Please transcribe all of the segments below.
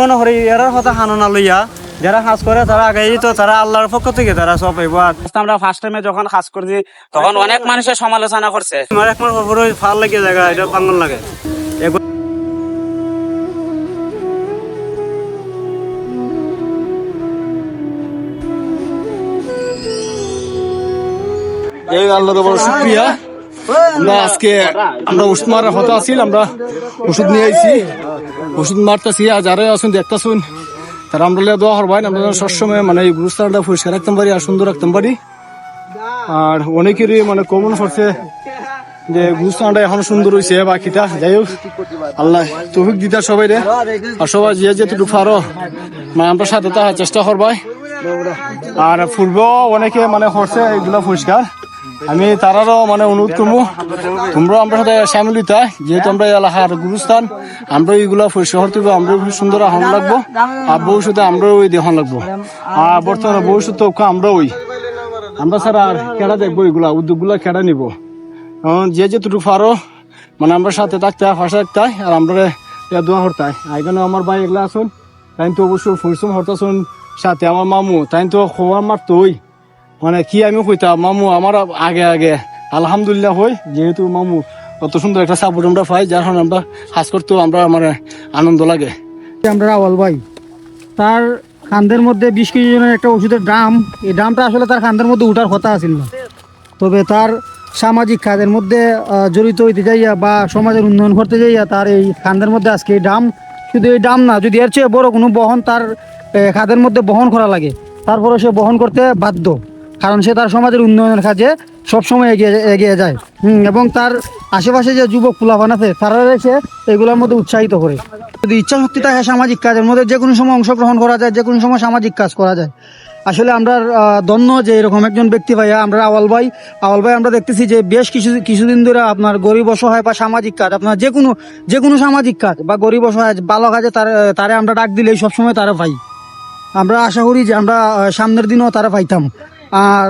মনে করি এর কথা হাননা লইয়া যারা কাজ করে তারা আগে তো তারা আল্লাহর পক্ষ থেকে তারা সব পাইব। আমরা ফার্স্ট টাইমে যখন কাজ করছি তখন অনেক মানুষের সমালোচনা করছে, আমার এক মাস পরে ফাল লাগে জায়গা এটা পাঙ্গল লাগে। এই আল্লাহর বড় শুকরিয়া। আমরা আজকে আমরা ওষুধ মারার হতা আছি, আমরা ওষুধ নিয়ে আইছি, ওষুধ মারতেছি। আর যারা আসুন দেখতেছুন তারা আমরা দোয়া করবেন, আমরা সবসময় মানে এই গুরুস্থানটা পরিষ্কার রাখতাম পারি আর সুন্দর রাখতাম পারি। আর অনেকেরই মানে কমন করছে যে গুরুস্থানটা এখন সুন্দর হয়েছে বাকিটা। যাই হোক আল্লাহ তৌফিক দিতা সবাই রে, আর সবাই যে যেটুকু পারো মানে আমরা সাথে থাকার চেষ্টা করবাই। আর পূর্ব অনেকে মানে করছে এগুলা পরিষ্কার, আমি তারারও মানে অনুরোধ করবো তোমরাও আমরা সাথে সামিল হইতে, যেহেতু আমরা এলাকার গুরুস্থান, আমরা এইগুলা পরিষ্কার করতে হবে, আমরা সুন্দর আহন লাগবো। আর ভবিষ্যতে আমরাও ওই দেখন লাগবো। আর বর্তমানে ভবিষ্যতে আমরা ছাড়া আর কেডা দেখবো, এগুলা উদ্যোগগুলা কেডা নিবো। যে যেটুকু পারো মানে আমরা সাথে থাকতে পাশে থাকতে, আর আমরা দোয়া করতে। এখানে আমার ভাই এগুলা আসুন, তাই তো অবশ্যই পরিশ্রম হরতাছুন। সাথে আমার মামু তাই তো খোয়া মারতই, মানে কি আমি কইতাম, মামু আমার আগে আগে আলহামদুলিল্লাহ হই, যেহেতু মামু অত সুন্দর একটা সাপোর্ট আমরা পাই, যার কারণে আমরা কাজ করতেও আমরা মানে আনন্দ লাগে। আমরা আওয়াল ভাই তার খান্দের মধ্যে 20 কেজি জনের একটা ওষুধের ড্রাম, এই ড্রামটা আসলে তার খান্দের মধ্যে উঠার কথা আছিল না, তবে তার সামাজিক কাজের মধ্যে জড়িত হইতে যাইয়া বা সমাজের উন্নয়ন করতে যাইয়া তার এই খান্দের মধ্যে আজকে এই ড্রাম, শুধু এই ড্রাম না, যদি এর চেয়ে বড় কোনো বহন তার খাদের মধ্যে বহন করা লাগে তারপরে সে বহন করতে বাধ্য, কারণ সে তার সমাজের উন্নয়নের কাজে সবসময় এগিয়ে যায়। এবং তার আশেপাশে যে যুবক পোলাপান আছে তারা সে এগুলোর মধ্যে উৎসাহিত করে। যদি ইচ্ছা শক্তি থাকে সামাজিক কাজের মধ্যে যে কোনো সময় অংশগ্রহণ করা যায়, যে কোনো সময় সামাজিক কাজ করা যায়। আসলে আমরা ধন্য যে এরকম একজন ব্যক্তি ভাইয়া আমরা আওয়াল ভাই আমরা দেখতেছি যে বেশ কিছুদিন ধরে আপনার গরিব অসহায় বা সামাজিক কাজ, আপনার যে কোনো সামাজিক কাজ বা গরিব অসহায় ভালো কাজে তারে আমরা ডাক দিলেই সবসময় তারা পাই। আমরা আশা করি যে আমরা সামনের দিনও তারা পাইতাম। আর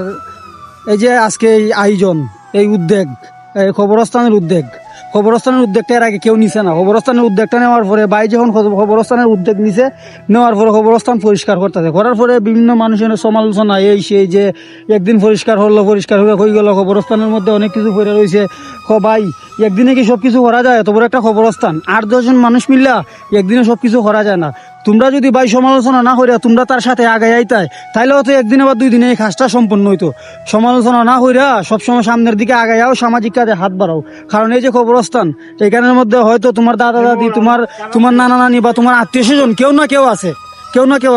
এই যে আজকে এই আয়োজন, এই উদ্যোগ, এই খবরস্থানের উদ্যোগটা এর আগে কেউ নিছে না। খবরস্থানের উদ্যোগটা নেওয়ার পরে ভাই যখন খবরস্থানের উদ্যোগ নিছে, নেওয়ার পরে খবরস্থান পরিষ্কার করতেছে, করার পরে বিভিন্ন মানুষের সমালোচনা এই সেই যে একদিন পরিষ্কার হয়ে গেল, খবরস্থানের মধ্যে অনেক কিছু পড়ে রয়েছে। ভাই একদিনে কি সব কিছু করা যায়? এত বড় একটা খবরস্থান 8-10 জন মানুষ মিললা একদিনে সব কিছু করা যায় না। তোমরা যদি ভাই সমালোচনা না করিয়া তোমরা তার সাথে আগে আইতাই, তাইলে হয়তো একদিনে বা 2 দিনে এই কাজটা সম্পন্ন হইতো। সমালোচনা না কইরা সবসময় সামনের দিকে আগাইয়াও সামাজিক কাজে হাত বাড়াও। কারণ এই যে খবরস্থান, এখানের মধ্যে হয়তো তোমার দাদা দাদি, তোমার নানা নানি বা তোমার আত্মীয় স্বজন কেউ না কেউ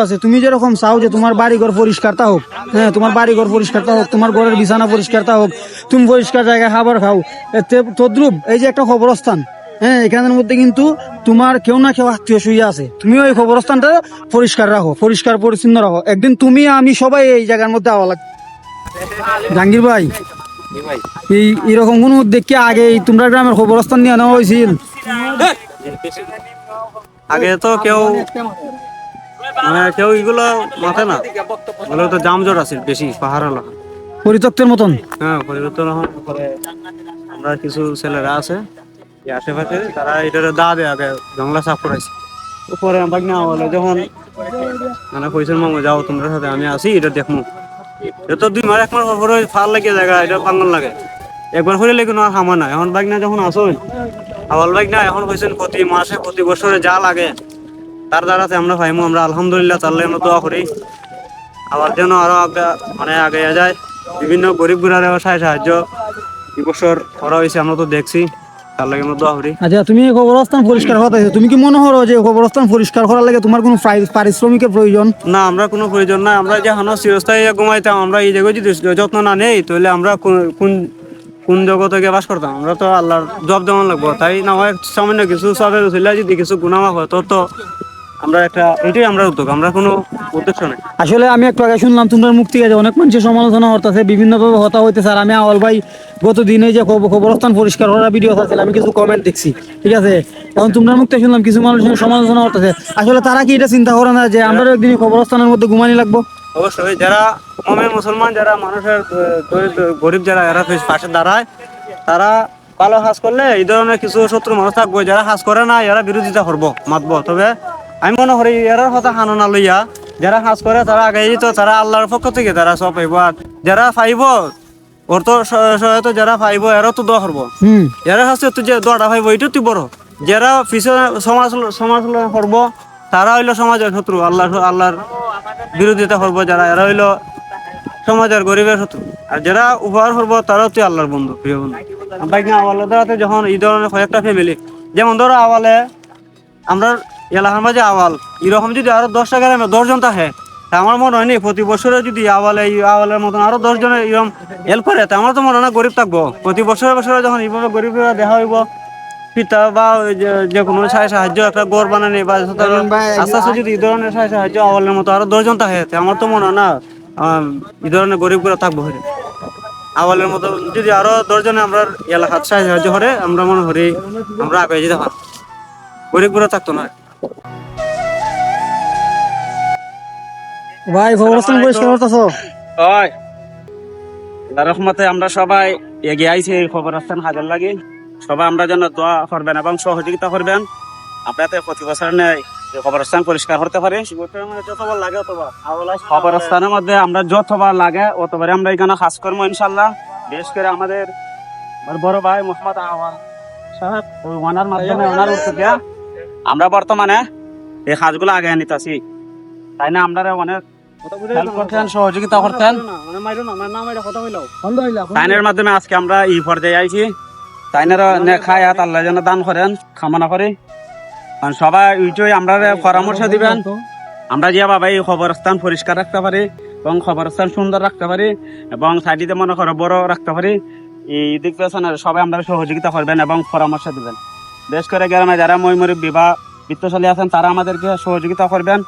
আছে। তুমি যেরকম চাও যে তোমার বাড়িঘর পরিষ্কারতা হোক, হ্যাঁ তোমার বাড়িঘর পরিষ্কারতা হোক, তোমার ঘরের বিছানা পরিষ্কারতা হোক, তুমি পরিষ্কার জায়গায় খাবার খাও, তদ্রুপ এই যে একটা খবরস্থান, হ্যাঁ এখানের মধ্যে কিন্তু তোমার কেউ না কেউ আত্মীয় শুয়ে আছে। তুমিও এই খবরস্থানটা পরিষ্কার রাখো, পরিষ্কার পরিচ্ছন্ন রাখো। একদিন তুমি আমি সবাই এই জায়গার মধ্যে আওয়া লাগবে। জাহাঙ্গীর ভাই, এরকম কোন উদ্যোগ কি আগে তোমরা গ্রামের খবরস্থান নিয়ে নেওয়া হয়েছিল? আগে তো কেউ এগুলো মাথে না, বলে তো জামজট আছে বেশি পাহাড় এলাকা, পরিত্যক্তের মতন। হ্যাঁ পরিবর্তন করে আমরা কিছু ছেলেরা আছে আশেপাশে, তারা এটার দা দেয় আগে জঙ্গলা সাফ করাইছে। উপরে বাগনা হলো যখন মানে কইছেন মামু যাও তোমরা সাথে আমি আসি, এটা দেখমু। এটা তো 2 মাস 1 মাস পরে ফাল লাগিয়ে জায়গা এটা পাঙ্গল লাগে, একবার হইলে লেগে আর হামা না। এখন বাগনা যখন আসুন আওয়াল বাগনা এখন কইছেন প্রতি মাসে প্রতি বছরে যা লাগে তার দ্বারাতে আমরা পাইমু। আমরা আলহামদুলিল্লাহ তার লাগে আমরা দোয়া করি আবার যেন আরো মানে আগে যায়। বিভিন্ন গরিব গুড়ারে সাহায্য এই বছর করা হয়েছে, আমরা তো দেখছি, তার লাগে আমরা দোয়া করি। আচ্ছা, তুমি খবরস্থান পরিষ্কার হতে, তুমি কি মনে করো যে খবরস্থান পরিষ্কার করার লাগে তোমার কোনো পারিশ্রমিকের প্রয়োজন? না, আমরা কোনো প্রয়োজন না। আমরা যখন চিরস্থায়ী ঘুমাইতাম, আমরা এই জায়গায় যদি যত্ন না নেই তাহলে আমরা কোন জগতে গিয়ে বাস করতাম? আমরা তো আল্লাহর জব দেওয়ান লাগবো, তাই না হয় সামান্য কিছু সবের ছিল যদি কিছু গুণামাফ হয় তো আমরা এটাই আমরা উদ্যোগ, আমরা কোনো উদ্দেশ্য নেই। আসলে আমি একটু আগে শুনলাম তোমার মুখ থেকে যে অনেক মানুষের সমালোচনা হতেছে, বিভিন্নভাবে হতা হইতেছে। আর আমি আওয়াল ভাই গত দিনে যে খবরস্থান পরিষ্কার করার ভিডিও আছে আমি কিছু কমেন্ট দেখছি, ঠিক আছে? এখন তোমার মুখ থেকে শুনলাম কিছু মানুষের সমালোচনা হতেছে। আসলে তারা কি এটা চিন্তা করে না যে আমরা একদিন খবরস্থানের মধ্যে ঘুমানি লাগবো? অবশ্যই যারা মুসলমান, যারা মানুষের গরিব যারা এরা পাশে দাঁড়ায়, তারা ভালো কাজ করলে এই ধরনের কিছু শত্রু মানুষ থাকবো, যারা কাজ করে না এরা বিরোধিতা করবো, মাতবো। তবে আমি মনে করি এর কথা হানো না লইয়া যারা কাজ করে তারা আগে তো তারা আল্লাহর পক্ষ থেকে তারা সব পাইব, আর যারা পাইব ওর তো সহায়তা যারা পাইব এরও তো দোয়া করবো, যারা কাছে তুই যে দোয়াটা পাইব এইটা তুই বড়, যারা পিছনে সমালোচনা করবো তারা হইলো সমাজের শত্রু, আল্লাহর বিরোধিতা করবো যারা, এরা হইলো সমাজের গরিবের শত্রু, আর যারা উপহার করবো তারাও তুই আল্লাহর বন্ধু, প্রিয় বন্ধু। বাইক না আওয়ালে ধরাতে যখন এই ধরনের কয়েকটা ফ্যামিলি, যেমন ধরো আওয়ালে আমরা এলাকার মাঝে আওয়াল এরকম যদি আরো 10টা গ্রামে 10 জন থাকে, তা আমার মনে হয় নি প্রতি বছরে যদি আওয়ালের মতন আরো 10 জনের এরকম হেল্প করে, তা আমার তো মনে হয় না গরিব থাকবো। প্রতি বছরে যখন এইভাবে গরিবরা দেখা হইব, পিতা বা যে কোনো সাহায্য একটা গড় বানানি বা আস্তে আস্তে যদি এই ধরনের সাহায্য আওয়ালের মতো আরো 10 জন থাকে, তা আমার তো মনে হয় না এই ধরনের গরিবগুলো থাকবো। আওয়ালের মতো যদি আরো 10 জনে আমরা এলাকার সাহায্য করে, আমরা মনে করি আমরা আগে যেতে পারবো, গরিবগুলো থাকতো না। ভাই খবরস্থান পরিষ্কার করতেছো? ওই আল্লাহর রহমতে আমরা সবাই এগিয়ে আইছি এই খবরস্থান হাজার লাগে, সবাই আমরা যেন দোয়া করবেন এবং সহযোগিতা করবেন। আপনাদের প্রতি বছর নেই খবরস্থান পরিষ্কার করতে পারি, যতবার লাগে অতবার খবরস্থানের মধ্যে আমরা যতবার লাগে অতবারে আমরা এখানে কাজ করবো ইনশাল্লাহ। বিশেষ করে আমাদের বড় ভাই মোহাম্মদ আওয়াল সাহেব ওনার মাধ্যমে ওনার উদ্যোগে আমরা বর্তমানে এই কাজগুলো আগে নিতেছি, তাই না আমরা অনেক হেল্প করতেন, সহযোগিতা করতেন, তাইনের মাধ্যমে আজকে আমরা এই পর্যায়ে আইছি। তাইনেরা খায়াত আল্লাহ যেন দান করেন কামনা করি। কারণ সবাই ওইটাই আমরা পরামর্শ দিবেন, আমরা যে বাবা এই খবরস্থান পরিষ্কার রাখতে পারি এবং খবরস্থান সুন্দর রাখতে পারি এবং সাইডে মনে করো বড় রাখতে পারি, এই দিক পেছনে সবাই আমরা সহযোগিতা করবেন এবং পরামর্শ দিবেন। বিশেষ করে গ্রামে যারা মুরব্বী বা বৃত্তশালী আছেন তারা আমাদেরকে সহযোগিতা করবেন।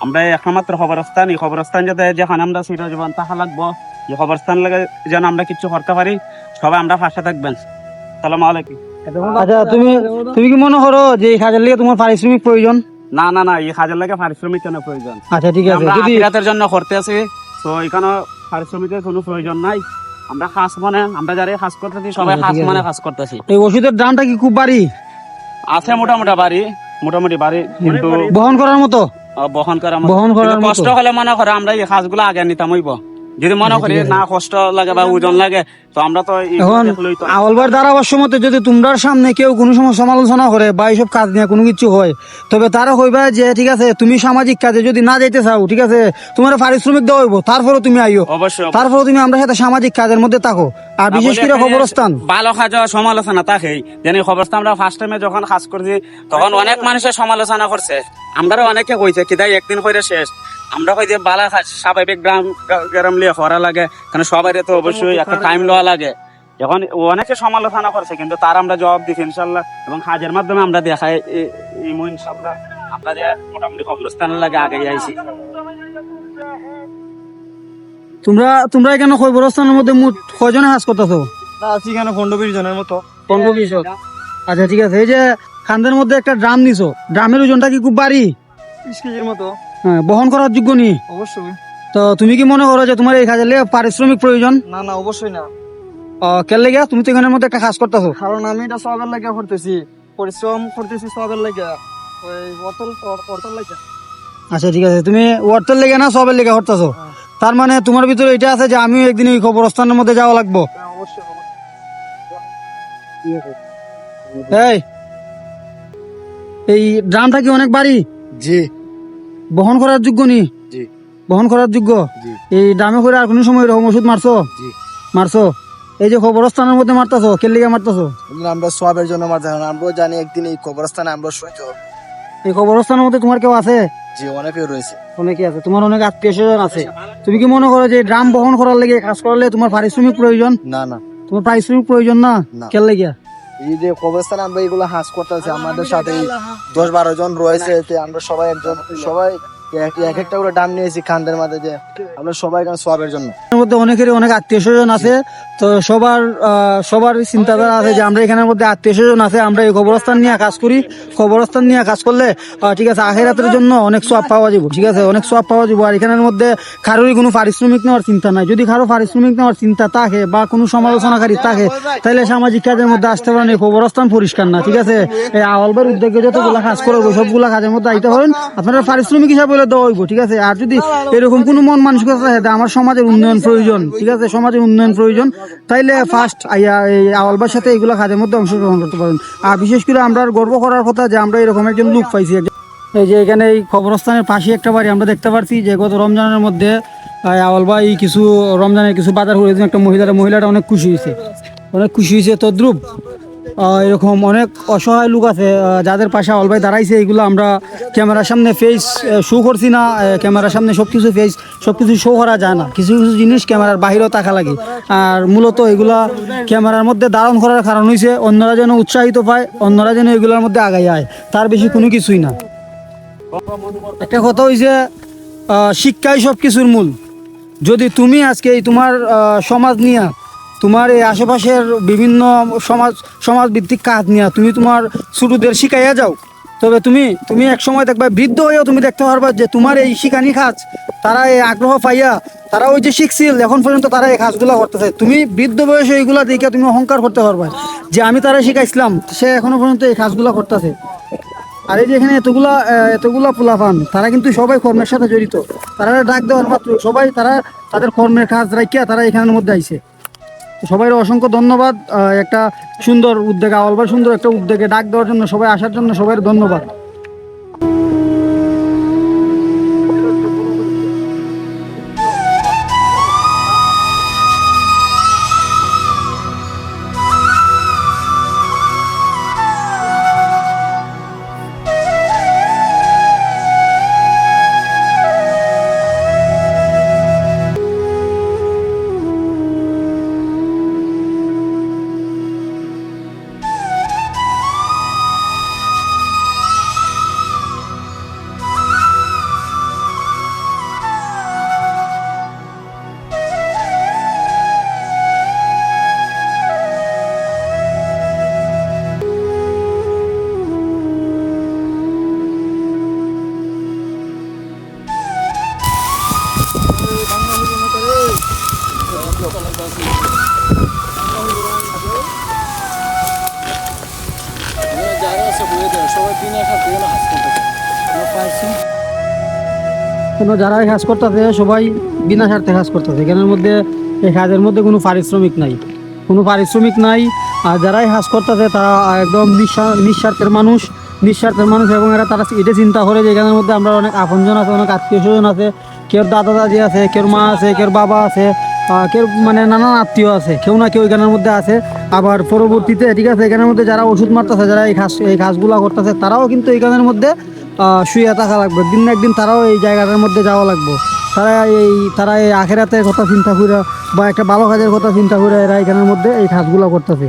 আমরা একমাত্র খবরস্থান, এই খবরস্থান যাতে যেখানে আমরা চিরজীবন থাকা লাগবো, এই খবরস্থান লাগে যেন আমরা কিছু করতে পারি, সবাই আমরা পাশে থাকবেন। আসসালামু আলাইকুম। আচ্ছা, তুমি কি মনে করো যে এই কাজের লিগে তোমার পারিশ্রমিক প্রয়োজন? না না না, এই কাজের লাগে পারিশ্রমিক কেন প্রয়োজন? আচ্ছা ঠিক আছে, আমরা যদি আখিরাতের জন্য করতে আছি, তো এখানে পারিশ্রমিকের কোনো প্রয়োজন নাই। আমরা কাজ মানে আমরা যারা কাজ করতেছি সবাই কাজ মানে কাজ করতেছি। এই ওষুধের দামটা কি খুব বাড়ি আছে? মোটামুটি বাড়ি, কিন্তু বহন করার মতো? বহন করার মতো। কষ্ট হলে মনে করে আমরা এই কাজগুলো আগে নিতাম হইব। যদি মনে করি না কষ্ট লাগে বা ওজন লাগে, তো আমরা তো এখন আওয়ালবার ধারাভাষ্য মতে যদি তোমরার সামনে কেউ কোনো সময় সমালোচনা করে বা এইসব কাজ নিয়ে কোনো কিছু হয়, তবে তারা কইবা যে ঠিক আছে তুমি সামাজিক কাজে যদি না যাইতে চাও, ঠিক আছে তোমার পারিশ্রমিক দেওয়া হইব, তারপরে তুমি আইও, অবশ্যই তারপরে তুমি আমরা সাথে সামাজিক কাজের মধ্যে থাকো। আর বিশেষ করে খবরস্থান ভালো কাজ সমালোচনা থাকেই, জানি খবরস্থান আমরা ফার্স্ট টাইমে যখন কাজ করছি তখন অনেক মানুষের সমালোচনা করছে, আমরা অনেকে কইছে কিদাই একদিন করে শেষ। আমরা কই যে বালা স্বাভাবিক গ্রাম লিয়ে করা লাগে, কারণ সবাই তো অবশ্যই একটা টাইম লওয়া লাগে। যখন অনেকে সমালোচনা করছে কিন্তু তার আমরা জবাব দিচ্ছি ইনশাল্লাহ, এবং কাজের মাধ্যমে আমরা দেখাই ইনশাল্লাহ আমরা যে মোটামুটি খবরস্থানের লাগে আগে আইছি। তোমরা এখানে খবরস্থানের মধ্যে মোট কয়জনে কাজ করতেছো? আছি কেন 15-20 জনের মতো। 15-20 জন। আচ্ছা ঠিক আছে, এই যে খান্দের মধ্যে একটা ড্রাম নিছো, ড্রামের ওজনটা কি খুব ভারী? 20 কেজির মতো। হ্যাঁ, বহন করার যোগ্য নি? অবশ্যই। তো তুমি কি মনে করো যে তোমার এই কাজের লেগে পারিশ্রমিক প্রয়োজন? না না, অবশ্যই না। কেন লেগে? তুমি তো এখানের মধ্যে একটা কাজ করতেছো। কারণ আমি এটা সবের লাগে করতেছি, পরিশ্রম করতেছি সবের লাগে, ওই অর্থর লাগে। আচ্ছা ঠিক আছে, তুমি ওয়ার্তের লেগে না সবের লেগে করতেছো, তার মানে তোমার ভিতরে এটা আছে যে আমিও একদিন এই খবরস্থানের মধ্যে যাওয়া লাগবো। এই ড্রামটা কি অনেক ভারী? জি। বহন করার যোগ্য নি? জি। বহন করার যোগ্য? জি। এই ড্রামে করে আর কোন সময় এরকম ওষুধ মারছো? জি। মারছো? এই যে খবরস্থানের মধ্যে মারতেছো, কে লিগে মারতেছো? আমরা সবের জন্য মারতে হয় না, আমরা জানি একদিন এই কবরস্থানে আমরা শুইতে হবে। এই খবরস্থানের মধ্যে তোমার কেউ আছে? জি, অনেকে রয়েছে। অনেকে আছে, তোমার অনেক আত্মীয় স্বজন আছে। তুমি কি মনে করো যে ড্রাম বহন করার লেগে কাজ করলে তোমার পারিশ্রমিক প্রয়োজন? না না, তোমার পারিশ্রমিক প্রয়োজন না? না। কে লেগে? এই যে কবরস্থানে আমরা এগুলো হাস করতেছি, আমাদের সাথে 10-12 জন রয়েছে, আমরা সবাই এক একটা করে ডাম নিয়েছি খানদের মাঝে যে আমরা সবাই এখানে সবের জন্য। এর মধ্যে অনেকেরই অনেক আত্মীয় স্বজন আছে, তো সবার চিন্তাধারা আছে যে আমরা এখানের মধ্যে আত্মীয় স্বজন আছে, আমরা এই কবরস্থান নিয়ে কাজ করি, কবরস্থান নিয়ে কাজ করলে ঠিক আছে আখিরাতের জন্য অনেক সওয়াব পাওয়া যাবে, ঠিক আছে অনেক সওয়াব পাওয়া যাবে। আর এখানের মধ্যে কারোরই কোনো পারিশ্রমিক নেওয়ার চিন্তা নাই। যদি কারো পারিশ্রমিক নেওয়ার চিন্তা থাকে বা কোনো সমালোচনাকারী থাকে তাহলে সামাজিক কাজের মধ্যে আসতে পারেন। এই কবরস্থান পরিষ্কার না, ঠিক আছে এই আওয়ালবার উদ্যোগে যতগুলা কাজ করবো সবগুলা কাজের মধ্যে আইতে পারেন, আপনারা পারিশ্রমিক হিসাবে বলে দেওয়া হইব, ঠিক আছে। আর যদি এরকম কোনো মন মানসিকতা থাকে আমার সমাজের উন্নয়ন প্রয়োজন, ঠিক আছে সমাজের উন্নয়ন প্রয়োজন, তাইলে ফার্স্ট আইয়া এই আওয়ালবার সাথে এইগুলা কাজের মধ্যে অংশগ্রহণ করতে পারেন। আর বিশেষ করে আমরা গর্ব করার কথা যে আমরা এরকম একজন লোক পাইছি। এই যে এখানে এই কবরস্থানের পাশে একটা বাড়ি আমরা দেখতে পাচ্ছি যে গত রমজানের মধ্যে আওয়ালবা এই কিছু রমজানের কিছু বাজার করে একটা মহিলাটা অনেক খুশি হয়েছে তদ্রুপ এরকম অনেক অসহায় লোক আছে যাদের পাশে আওয়ালবাই দাঁড়াইছে। এইগুলো আমরা ক্যামেরার সামনে ফেস শো করছি না, ক্যামেরার সামনে সবকিছু শো করা যায় না, কিছু কিছু জিনিস ক্যামেরার বাহিরেও থাকা লাগে। আর মূলত এগুলা ক্যামেরার মধ্যে ধারণ করার কারণ হয়েছে অন্যরা যেন উৎসাহিত পায়, অন্যরা যেন এগুলোর মধ্যে আগাই যায়, তার বেশি কোনো কিছুই না। একটা কথা হয়েছে শিক্ষাই সব কিছুর মূল। যদি তুমি আজকে তোমার সমাজ নিয়ে, তোমার এই আশেপাশের বিভিন্ন সমাজ ভিত্তিক কাজ নিয়ে তুমি তোমার ছোটদের শিখাইয়া যাও, তবে তুমি এক সময় দেখবা বৃদ্ধ হয়েও তুমি দেখতে পারবা যে তোমার এই শিখানি কাজ তারা এই আগ্রহ পাইয়া তারা ওই যে শিখছিল এখন পর্যন্ত তারা এই কাজগুলো করতেছে। তুমি বৃদ্ধ বয়সে এইগুলা দেখে তুমি অহংকার করতে পারবা যে আমি তারা শিখাইছিলাম, সে এখনো পর্যন্ত এই কাজগুলো করতেছে। আর এই যে এখানে এতগুলা পোলাপান তারা কিন্তু সবাই কর্মের সাথে জড়িত, তারা ডাক দেওয়ার মাত্র সবাই তারা তাদের কর্মের কাজ রাখিয়া তারা এখানের মধ্যে আইছে। সবাই অসংখ্য ধন্যবাদ, একটা সুন্দর উদ্যোগ আওয়ালবার সুন্দর একটা উদ্যোগে ডাক দেওয়ার জন্য, সবাই আসার জন্য সবাই ধন্যবাদ। যারা কাজ করতেছে সবাই বিনা স্বার্থে কাজ করতেছে, এখানের মধ্যে এই কাজের মধ্যে কোনো পারিশ্রমিক নাই। আর যারাই কাজ করতেছে তারা একদম নিঃস্বার্থের মানুষ এবং তারা এটা চিন্তা করে যে এখানের মধ্যে আমরা অনেক আপনজন আছে, অনেক আত্মীয় স্বজন আছে, কেউ দাদা দাদি আছে, কেউ মা আছে, কেউ বাবা আছে, কেউ মানে নানান আত্মীয় আছে, কেউ না কেউ এখানের মধ্যে আছে। আবার পরবর্তীতে ঠিক আছে এখানের মধ্যে যারা ওষুধ মারতেছে, যারা এই কাজগুলা করতেছে তারাও কিন্তু এখানের মধ্যে শুয়ে থাকা লাগবে, দিন না একদিন তারাও এই জায়গাটার মধ্যে যাওয়া লাগবে। তারা এই আখেরাতের কথা চিন্তা করে বা একটা ভালো কাজের কথা চিন্তা করে এরা এখানের মধ্যে এই কাজগুলো করতেছে।